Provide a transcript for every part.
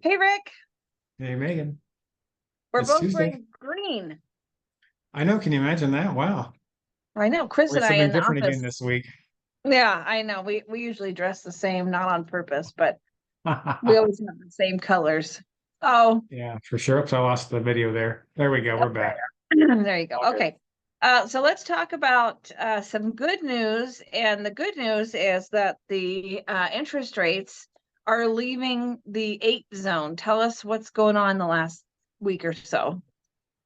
Hey Rick, Hey Megan, we're it's both Tuesday. wearing green. I know, can you imagine that? Wow. I know Chris We're and I something in the different again office. this week. Yeah, I know. We usually dress the same, not on purpose, but we always have the same colors. Oh, Yeah, for sure. Oops, I lost the video there. There we go. We're okay. back. There you go. All good. Okay. So let's talk about some good news. And the good news is that the interest rates are leaving the 8 zone. Tell us what's going on the last week or so.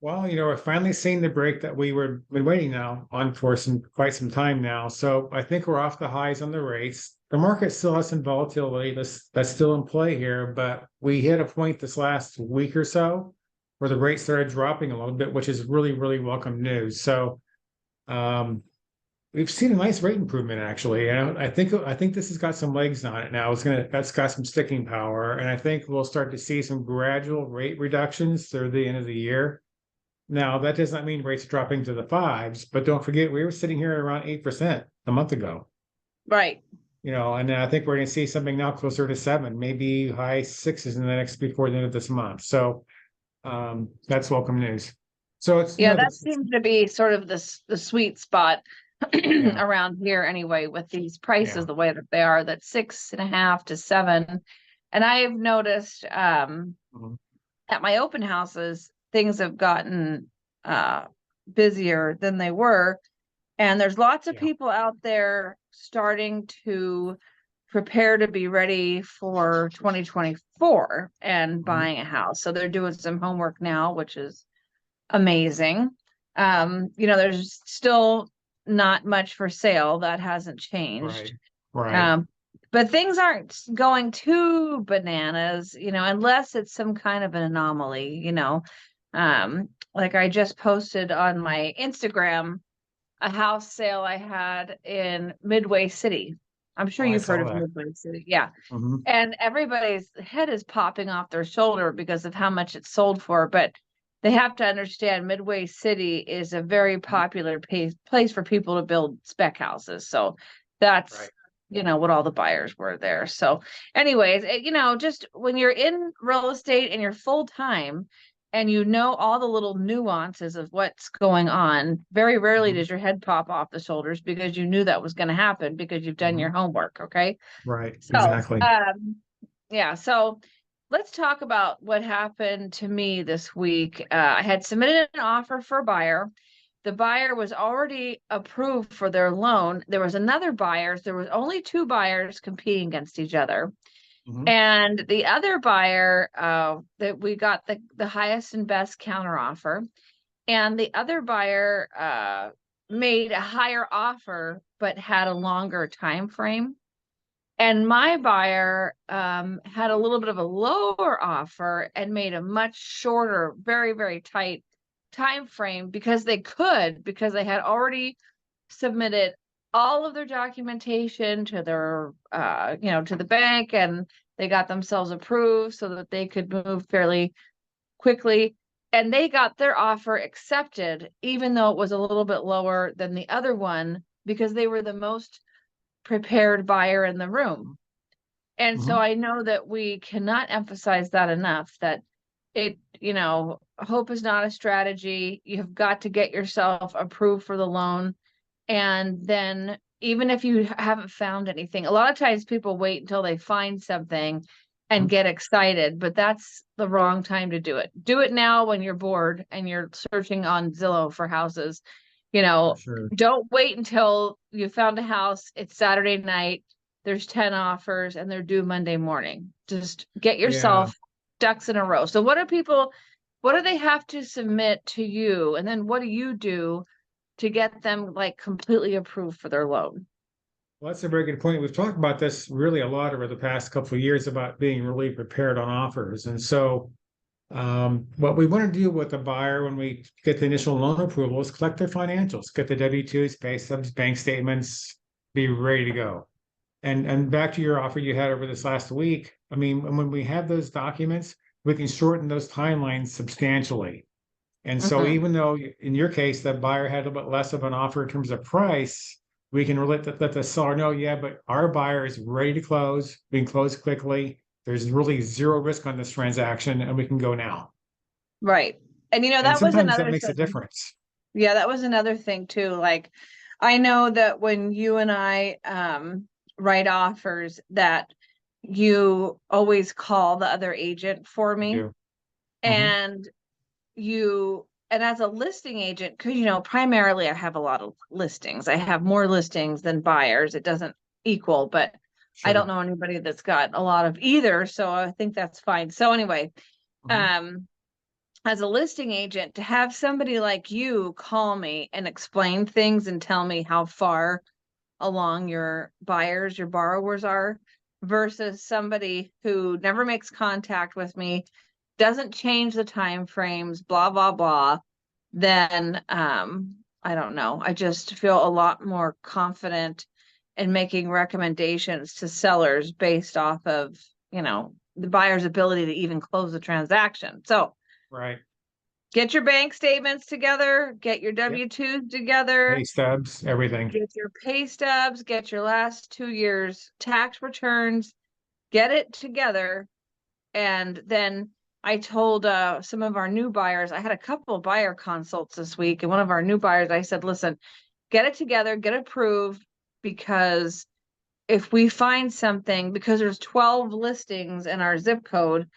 Well, we're finally seeing the break that we were been waiting now on for quite some time now. So I think we're off the highs on the rates. The market still has some volatility that's still in play here, but we hit a point this last week or so where the rates started dropping a little bit, which is really, really welcome news. So um, we've seen a nice rate improvement actually, and I think this has got some legs on it now. That's got some sticking power, and I think we'll start to see some gradual rate reductions through the end of the year. Now that does not mean rates dropping to the fives, but don't forget we were sitting here at around 8% a month ago. Right. And I think we're going to see something now closer to seven, maybe high sixes in the next before the end of this month. So that's welcome news. So it's Yeah, that seems to be sort of the sweet spot yeah, around here anyway, with these prices yeah. the way that they are, that 6.5 to 7. And I've noticed Mhm. at my open houses, things have gotten uh busier than they were. And there's lots of Yeah. people out there starting to prepare to be ready for 2024 and Mhm. buying a house. So they're doing some homework now, which is amazing. There's still not much for sale. That hasn't changed. Right. Right. Um, but things aren't going too bananas, unless it's some kind of an anomaly. Like I just posted on my Instagram a house sale I had in Midway City. I'm sure Oh, I you've heard saw of that. Midway City. Yeah. Hmm. And everybody's head is popping off their shoulder because of how much it's sold for. But they have to understand Midway City is a very popular place for people to build spec houses. So that's, Right. what all the buyers were there. So, anyways, just when you're in real estate and you're full time and you know all the little nuances of what's going on, very rarely Hmm. does your head pop off the shoulders because you knew that was going to happen because you've done your Hmm. homework. Okay. Right. So, Exactly. yeah, so let's talk about what happened to me this week. I had submitted an offer for a buyer. The buyer was already approved for their loan. There was another buyer. There was only two buyers competing against each other. Hmm. And the other buyer, that we got the highest and best counter offer. And the other buyer made a higher offer, but had a longer time frame. And my buyer had a little bit of a lower offer and made a much shorter, very, very tight time frame because they had already submitted all of their documentation to to the bank, and they got themselves approved so that they could move fairly quickly. And they got their offer accepted, even though it was a little bit lower than the other one, because they were the most prepared buyer in the room. And so Hmm. I know that we cannot emphasize that enough, that hope is not a strategy. You've got to get yourself approved for the loan. And then even if you haven't found anything, a lot of times people wait until they find something and get excited, but that's the wrong time to do it. Do it now when you're bored and you're searching on Zillow for houses. You For know, sure. don't wait until you found a house, it's Saturday night, there's 10 offers and they're due Monday morning. Just get Yeah. yourself ducks in a row. So what do they have to submit to you? And then what do you do to get them like completely approved for their loan? Well, that's a very good point. We've talked about this really a lot over the past couple of years about being really prepared on offers. And so, what we want to do with the buyer when we get the initial loan approval is collect their financials, get the W-2s, pay stubs, bank statements, be ready to go. And back to your offer you had over this last week. I mean, when we have those documents, we can shorten those timelines substantially. And so Hmm. even though in your case, the buyer had a little bit less of an offer in terms of price, we can let the seller know, yeah, but our buyer is ready to close, we can close quickly. There's really zero risk on this transaction and we can go now. Right. And And that was sometimes that another makes a thing. difference. Yeah, that was another thing too. Like, I know that when you and I write offers, that you always call the other agent for I me. do. Hmm. And and as a listing agent, because primarily I have a lot of listings. I have more listings than buyers. It doesn't equal, but I don't Sure. know anybody that's got a lot of either. So I think that's fine. So anyway, Hmm. um, as a listing agent, to have somebody like you call me and explain things and tell me how far along your borrowers are, versus somebody who never makes contact with me, doesn't change the time frames, blah blah blah, then I don't know. I just feel a lot more confident in making recommendations to sellers based off of, the buyer's ability to even close the transaction. So Right. get your bank statements together, get your Yep. W-2s together, Pay stubs, everything. get your pay stubs, get your last 2 years tax returns, get it together. And then I told some of our new buyers, I had a couple of buyer consults this week, and one of our new buyers, I said, listen, get it together, get approved, because if we find something, because there's 12 listings in our zip code,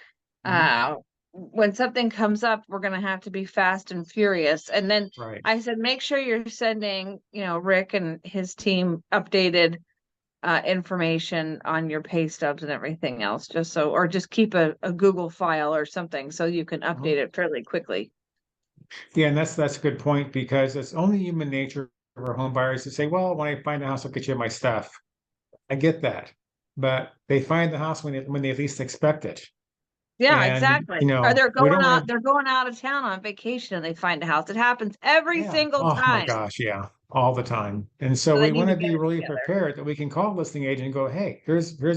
Mhm. uh, when something comes up, we're going to have to be fast and furious. And then Right. I said, make sure you're sending, Rick and his team updated information on your pay stubs and everything else, or just keep a Google file or something so you can Mhm. update it fairly quickly. Yeah, and that's a good point because it's only human nature for home buyers to say, well, when I find the house, I'll get you my stuff. I get that. But they find the house when they least expect it. Yeah, And, exactly. Or we don't want to, they're going out of town on vacation and they find a house. It happens every yeah. single Oh my time. gosh, yeah, all the time. And so So they we need want to to get be it really together. prepared that we can call a listing agent and go, hey,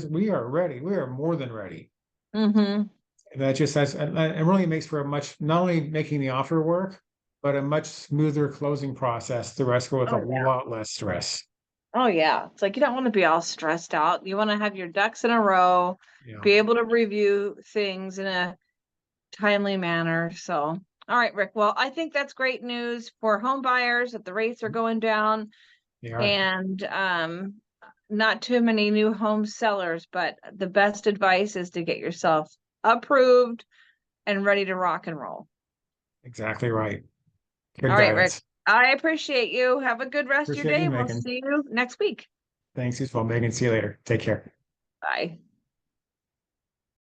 we are ready. We are more than ready. Mm-hmm. And that just has, and it really makes for a much, not only making the offer work, but a much smoother closing process. The rest go with a Oh yeah. lot less stress. Oh yeah. It's like you don't want to be all stressed out. You want to have your ducks in a row, Yeah. be able to review things in a timely manner. So, all right, Rick. Well, I think that's great news for home buyers that the rates are going down, They are. and not too many new home sellers, but the best advice is to get yourself approved and ready to rock and roll. Exactly right. Good All right, Rick. guidance. I appreciate you. Have a good rest of your Appreciate you, day. We'll Megan. see you next week. Thanks as well, Megan. See you later. Take care. Bye.